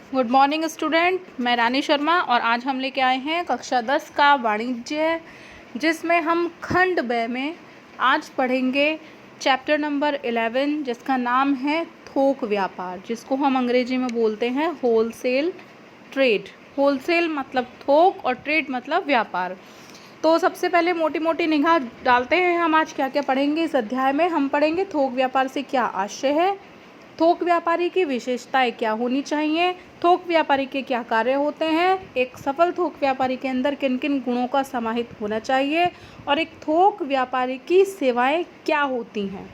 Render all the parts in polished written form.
Good morning student, मैं रानी शर्मा और आज हम लेके आए हैं कक्षा 10 का वाणिज्य, जिसमें हम खंड ब में आज पढ़ेंगे चैप्टर नंबर 11, जिसका नाम है थोक व्यापार, जिसको हम अंग्रेजी में बोलते हैं होलसेल ट्रेड। होलसेल मतलब थोक और ट्रेड मतलब व्यापार। तो सबसे पहले मोटी मोटी निगाह डालते हैं हम आज क्या क्या पढ़ेंगे इस अध्याय में। हम पढ़ेंगे थोक व्यापार से क्या आशय है, थोक व्यापारी की विशेषताएं क्या होनी चाहिए, थोक व्यापारी के क्या कार्य होते हैं, एक सफल थोक व्यापारी के अंदर किन किन गुणों का समाहित होना चाहिए और एक थोक व्यापारी की सेवाएं क्या होती हैं।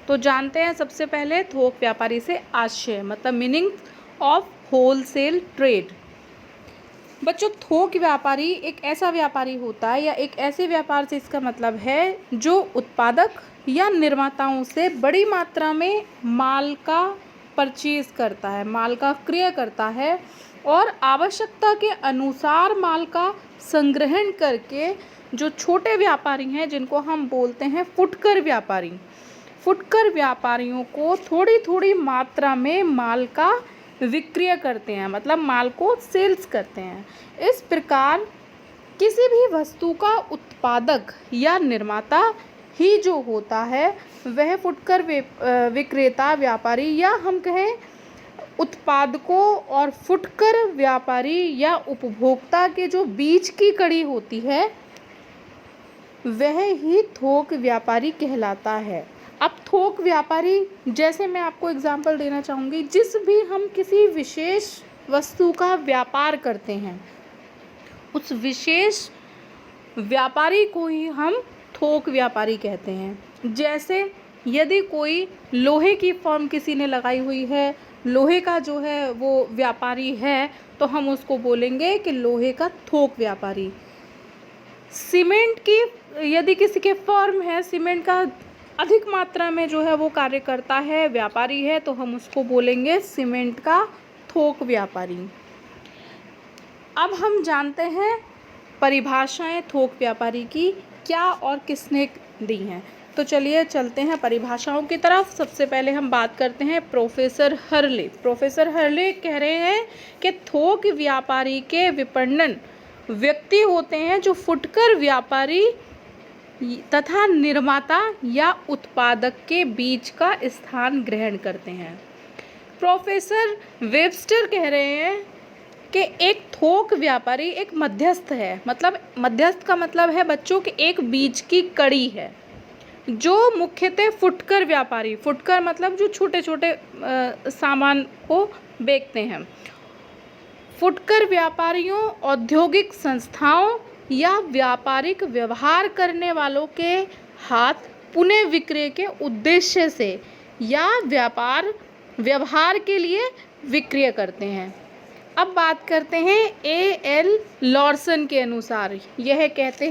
तो जानते हैं सबसे पहले थोक व्यापारी से आशय मतलब मीनिंग ऑफ होलसेल ट्रेड। बच्चों, थोक व्यापारी एक ऐसा व्यापारी होता है या एक ऐसे व्यापार से इसका मतलब है जो उत्पादक या निर्माताओं से बड़ी मात्रा में माल का परचेज करता है, माल का क्रय करता है और आवश्यकता के अनुसार माल का संग्रहण करके जो छोटे व्यापारी हैं जिनको हम बोलते हैं फुटकर व्यापारी, फुटकर व्यापारियों को थोड़ी थोड़ी मात्रा में माल का विक्रय करते हैं, मतलब माल को सेल्स करते हैं। इस प्रकार किसी भी वस्तु का उत्पादक या निर्माता ही जो होता है वह फुटकर विक्रेता व्यापारी या हम कहें उत्पादकों और फुटकर व्यापारी या उपभोक्ता के जो बीच की कड़ी होती है वह ही थोक व्यापारी कहलाता है। अब थोक व्यापारी, जैसे मैं आपको एग्जांपल देना चाहूँगी, जिस भी हम किसी विशेष वस्तु का व्यापार करते हैं उस विशेष व्यापारी को ही हम थोक व्यापारी कहते हैं। जैसे यदि कोई लोहे की फर्म किसी ने लगाई हुई है, लोहे का जो है वो व्यापारी है, तो हम उसको बोलेंगे कि लोहे का थोक व्यापारी। सीमेंट की यदि किसी के फर्म है, सीमेंट का अधिक मात्रा में जो है वो कार्य करता है, व्यापारी है, तो हम उसको बोलेंगे सीमेंट का थोक व्यापारी। अब हम जानते हैं परिभाषाएं थोक व्यापारी की क्या और किसने दी हैं। तो चलिए चलते हैं परिभाषाओं की तरफ। सबसे पहले हम बात करते हैं प्रोफेसर हर्ले। प्रोफेसर हर्ले कह रहे हैं कि थोक व्यापारी के विपणन व्यक्ति होते हैं जो फुटकर व्यापारी तथा निर्माता या उत्पादक के बीच का स्थान ग्रहण करते हैं। प्रोफेसर वेबस्टर कह रहे हैं कि एक थोक व्यापारी एक मध्यस्थ है, मतलब मध्यस्थ का मतलब है बच्चों के एक बीच की कड़ी है जो मुख्यतः फुटकर व्यापारी, फुटकर मतलब जो छोटे छोटे सामान को बेचते हैं, फुटकर व्यापारियों, औद्योगिक संस्थाओं या व्यापारिक व्यवहार करने वालों के हाथ पुनः विक्रय के उद्देश्य से या व्यवहार के लिए विक्रय करते हैं। अब बात करते हैं ए.एल. लॉर्सन के अनुसार। यह कहते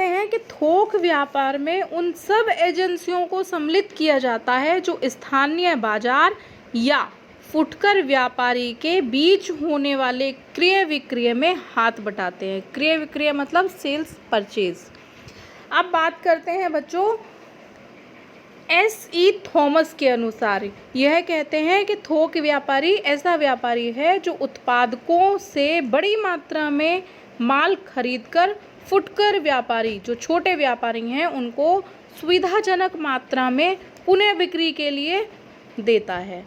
हैं कि थोक व्यापार में उन सब एजेंसियों को सम्मिलित किया जाता है जो स्थानीय बाजार या फुटकर व्यापारी के बीच होने वाले क्रय विक्रय में हाथ बटाते हैं। क्रय विक्रय मतलब सेल्स परचेज। अब बात करते हैं बच्चों एस.ई. थॉमस के अनुसार। यह कहते हैं कि थोक व्यापारी ऐसा व्यापारी है जो उत्पादकों से बड़ी मात्रा में माल खरीदकर फुटकर व्यापारी, जो छोटे व्यापारी हैं, उनको सुविधाजनक मात्रा में पुनः बिक्री के लिए देता है।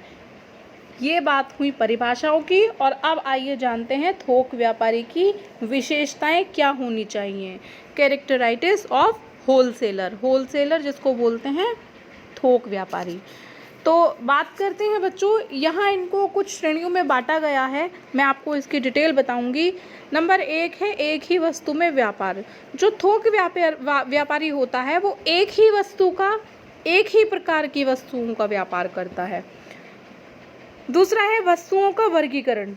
ये बात हुई परिभाषाओं की। और अब आइए जानते हैं थोक व्यापारी की विशेषताएं क्या होनी चाहिए। कैरेक्टराइटिस ऑफ होलसेलर, होलसेलर जिसको बोलते हैं थोक व्यापारी। तो बात करते हैं बच्चों, यहाँ इनको कुछ श्रेणियों में बांटा गया है, मैं आपको इसकी डिटेल बताऊंगी। नंबर 1 है एक ही वस्तु में व्यापार। जो थोक व्यापारी होता है वो एक ही वस्तु का, एक ही प्रकार की वस्तुओं का व्यापार करता है। दूसरा है वस्तुओं का वर्गीकरण।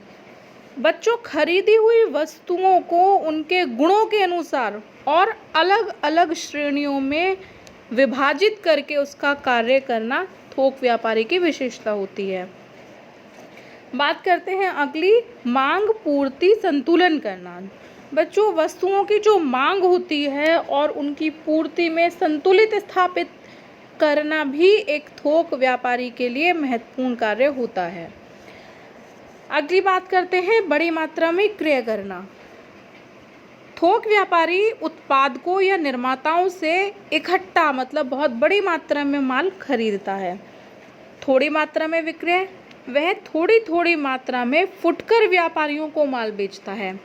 बच्चों, खरीदी हुई वस्तुओं को उनके गुणों के अनुसार और अलग अलग श्रेणियों में विभाजित करके उसका कार्य करना थोक व्यापारी की विशेषता होती है। बात करते हैं अगली, मांग पूर्ति संतुलन करना। बच्चों, वस्तुओं की जो मांग होती है और उनकी पूर्ति में संतुलित स्थापित करना भी एक थोक व्यापारी के लिए महत्वपूर्ण कार्य होता है। अगली बात करते हैं बड़ी मात्रा में क्रय करना। थोक व्यापारी उत्पादकों या निर्माताओं से इकट्ठा मतलब बहुत बड़ी मात्रा में माल खरीदता है। थोड़ी मात्रा में विक्रय, वह थोड़ी थोड़ी मात्रा में फुटकर व्यापारियों को माल बेचता है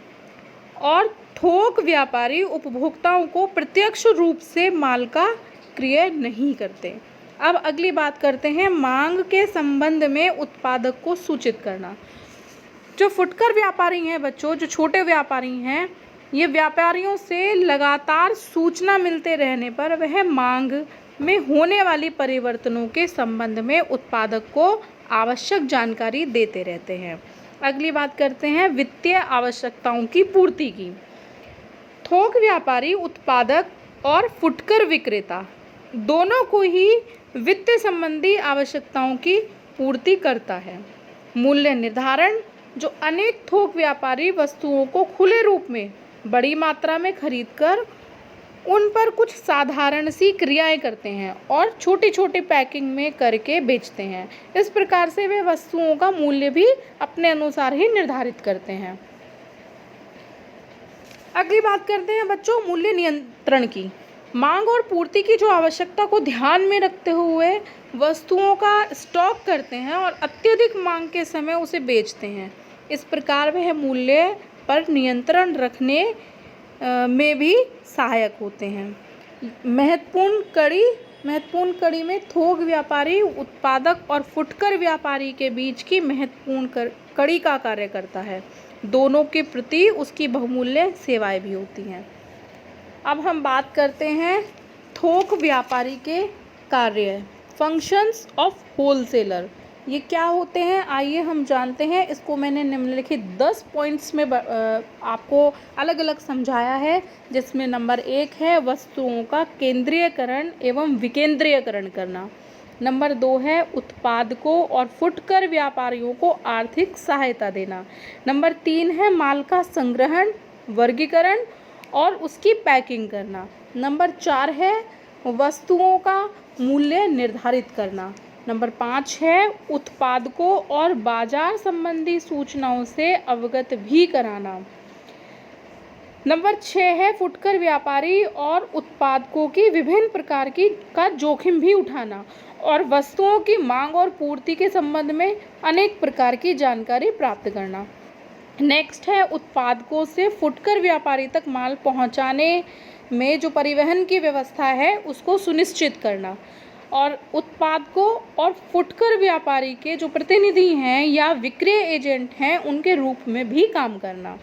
और थोक व्यापारी उपभोक्ताओं को प्रत्यक्ष रूप से माल का क्रय नहीं करते। अब अगली बात करते हैं मांग के संबंध में उत्पादक को सूचित करना। जो फुटकर व्यापारी हैं बच्चों, जो छोटे व्यापारी हैं, ये व्यापारियों से लगातार सूचना मिलते रहने पर वह मांग में होने वाली परिवर्तनों के संबंध में उत्पादक को आवश्यक जानकारी देते रहते हैं। अगली बात करते हैं वित्तीय आवश्यकताओं की पूर्ति की। थोक व्यापारी उत्पादक और फुटकर विक्रेता दोनों को ही वित्त संबंधी आवश्यकताओं की पूर्ति करता है। मूल्य निर्धारण, जो अनेक थोक व्यापारी वस्तुओं को खुले रूप में बड़ी मात्रा में खरीदकर उन पर कुछ साधारण सी क्रियाएं करते हैं और छोटी छोटी पैकिंग में करके बेचते हैं। इस प्रकार से वे वस्तुओं का मूल्य भी अपने अनुसार ही निर्धारित करते हैं। अगली बात करते हैं बच्चों मूल्य नियंत्रण की। मांग और पूर्ति की जो आवश्यकता को ध्यान में रखते हुए वस्तुओं का स्टॉक करते हैं और अत्यधिक मांग के समय उसे बेचते हैं। इस प्रकार वह मूल्य पर नियंत्रण रखने में भी सहायक होते हैं। महत्वपूर्ण कड़ी में थोक व्यापारी उत्पादक और फुटकर व्यापारी के बीच की महत्वपूर्ण कड़ी का कार्य करता है। दोनों के प्रति उसकी बहुमूल्य सेवाएं भी होती हैं। अब हम बात करते हैं थोक व्यापारी के कार्य, फंक्शंस ऑफ होलसेलर। ये क्या होते हैं आइए हम जानते हैं। इसको मैंने निम्नलिखित 10 पॉइंट्स में आपको अलग अलग समझाया है, जिसमें नंबर 1 है वस्तुओं का केंद्रीयकरण एवं विकेंद्रीयकरण करना। नंबर 2 है उत्पादकों और फुटकर व्यापारियों को आर्थिक सहायता देना। नंबर 3 है माल का संग्रहण, वर्गीकरण और उसकी पैकिंग करना। नंबर 4 है वस्तुओं का मूल्य निर्धारित करना। नंबर 5 है उत्पादकों और बाजार संबंधी सूचनाओं से अवगत भी कराना। नंबर 6 है फुटकर व्यापारी और उत्पादकों की विभिन्न प्रकार का जोखिम भी उठाना और वस्तुओं की मांग और पूर्ति के संबंध में अनेक प्रकार की जानकारी प्राप्त करना। नेक्स्ट है उत्पादकों से फुटकर व्यापारी तक माल पहुंचाने में जो परिवहन की व्यवस्था है उसको सुनिश्चित करना और उत्पादकों और फुटकर व्यापारी के जो प्रतिनिधि हैं या विक्रय एजेंट हैं उनके रूप में भी काम करना।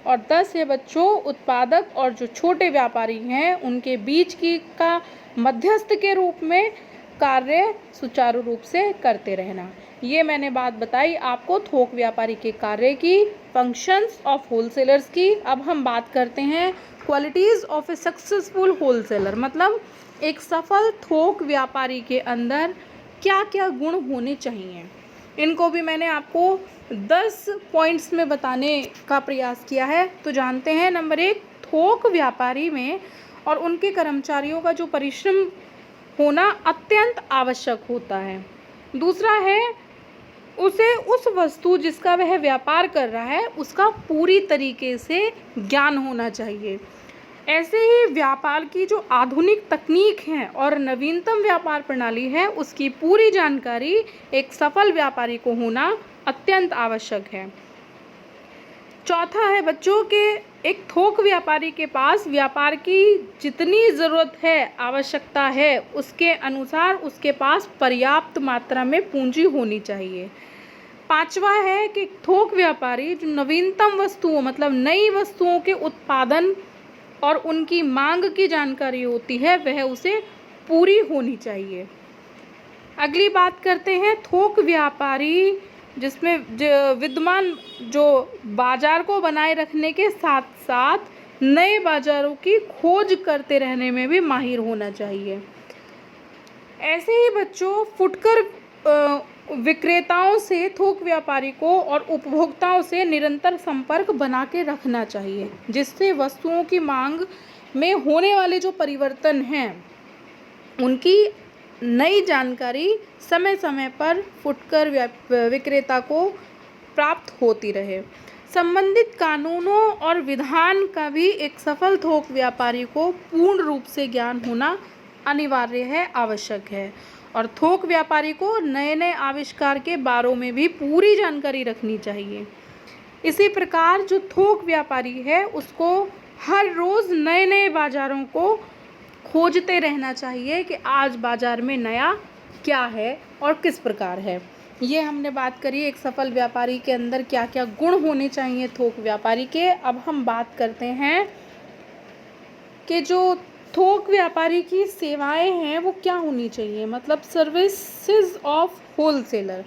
और 10 है बच्चों उत्पादक और जो छोटे व्यापारी हैं उनके बीच का मध्यस्थ के रूप में कार्य सुचारू रूप से करते रहना। ये मैंने बात बताई आपको थोक व्यापारी के कार्य की, फंक्शंस ऑफ होलसेलर्स की। अब हम बात करते हैं qualities of A successful wholesaler, मतलब एक सफल थोक व्यापारी के अंदर क्या क्या गुण होने चाहिए। इनको भी मैंने आपको 10 पॉइंट्स में बताने का प्रयास किया है। तो जानते हैं नंबर 1 थोक व्यापारी में और उनके कर्मचारियों का जो परिश्रम होना अत्यंत आवश्यक होता है। दूसरा है उसे उस वस्तु जिसका वह व्यापार कर रहा है उसका पूरी तरीके से ज्ञान होना चाहिए। ऐसे ही व्यापार की जो आधुनिक तकनीक है और नवीनतम व्यापार प्रणाली है उसकी पूरी जानकारी एक सफल व्यापारी को होना अत्यंत आवश्यक है। चौथा है बच्चों के एक थोक व्यापारी के पास व्यापार की जितनी ज़रूरत है, आवश्यकता है, उसके अनुसार उसके पास पर्याप्त मात्रा में पूंजी होनी चाहिए। पांचवा है कि थोक व्यापारी जो नवीनतम वस्तुओं मतलब नई वस्तुओं के उत्पादन और उनकी मांग की जानकारी होती है वह उसे पूरी होनी चाहिए। अगली बात करते हैं थोक व्यापारी जिसमें विद्यमान जो बाजार को बनाए रखने के साथ साथ नए बाजारों की खोज करते रहने में भी माहिर होना चाहिए। ऐसे ही बच्चों फुटकर विक्रेताओं से थोक व्यापारी को और उपभोक्ताओं से निरंतर संपर्क बना के रखना चाहिए, जिससे वस्तुओं की मांग में होने वाले जो परिवर्तन हैं उनकी नई जानकारी समय समय पर फुटकर विक्रेता को प्राप्त होती रहे। संबंधित कानूनों और विधान का भी एक सफल थोक व्यापारी को पूर्ण रूप से ज्ञान होना अनिवार्य है, आवश्यक है। और थोक व्यापारी को नए नए आविष्कार के बारे में भी पूरी जानकारी रखनी चाहिए। इसी प्रकार जो थोक व्यापारी है उसको हर रोज़ नए नए बाज़ारों को खोजते रहना चाहिए कि आज बाज़ार में नया क्या है और किस प्रकार है। ये हमने बात करी एक सफल व्यापारी के अंदर क्या क्या गुण होने चाहिए थोक व्यापारी के। अब हम बात करते हैं कि जो थोक व्यापारी की सेवाएं हैं वो क्या होनी चाहिए, मतलब सर्विसेज ऑफ होलसेलर।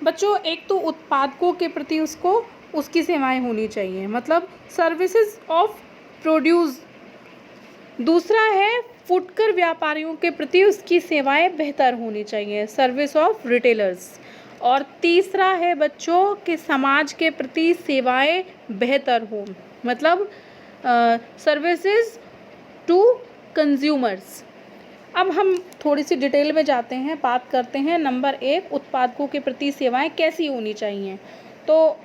बच्चों, एक तो उत्पादकों के प्रति उसकी सेवाएं होनी चाहिए, मतलब सर्विसेज ऑफ प्रोड्यूस। दूसरा है फुटकर व्यापारियों के प्रति उसकी सेवाएं बेहतर होनी चाहिए, सर्विस ऑफ रिटेलर्स। और तीसरा है बच्चों कि समाज के प्रति सेवाएं बेहतर हो, मतलब सर्विसेज टू कंज्यूमर्स। अब हम थोड़ी सी डिटेल में जाते हैं, बात करते हैं। नंबर 1, उत्पादकों के प्रति सेवाएं कैसी होनी चाहिए। तो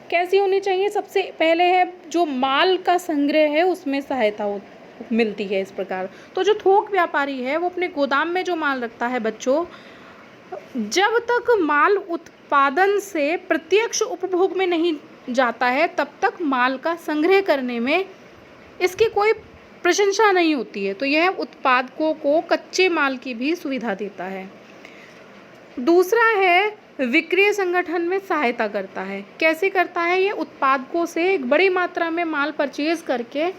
कैसी होनी चाहिए, सबसे पहले है जो माल का संग्रह है उसमें सहायता मिलती है इस प्रकार। तो जो थोक व्यापारी है वो अपने गोदाम में जो माल रखता है बच्चों, जब तक माल उत्पादन से प्रत्यक्ष उपभोग में नहीं जाता है तब तक माल का संग्रह करने में इसकी कोई प्रशंसा नहीं होती है। तो यह उत्पादकों को कच्चे माल की भी सुविधा देता है। दूसरा है विक्रय संगठन में सहायता करता है। कैसे करता है ये, उत्पादकों से एक बड़ी मात्रा में माल परचेज करके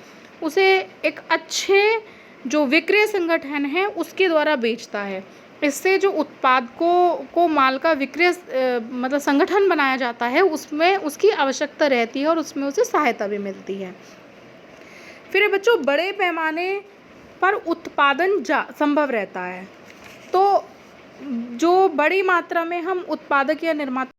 उसे एक अच्छे जो विक्रय संगठन है उसके द्वारा बेचता है। इससे जो उत्पादकों को माल का विक्रय मतलब संगठन बनाया जाता है उसमें उसकी आवश्यकता रहती है और उसमें उसे सहायता भी मिलती है। फिर बच्चों बड़े पैमाने पर उत्पादन संभव रहता है। तो जो बड़ी मात्रा में हम उत्पादक या निर्माता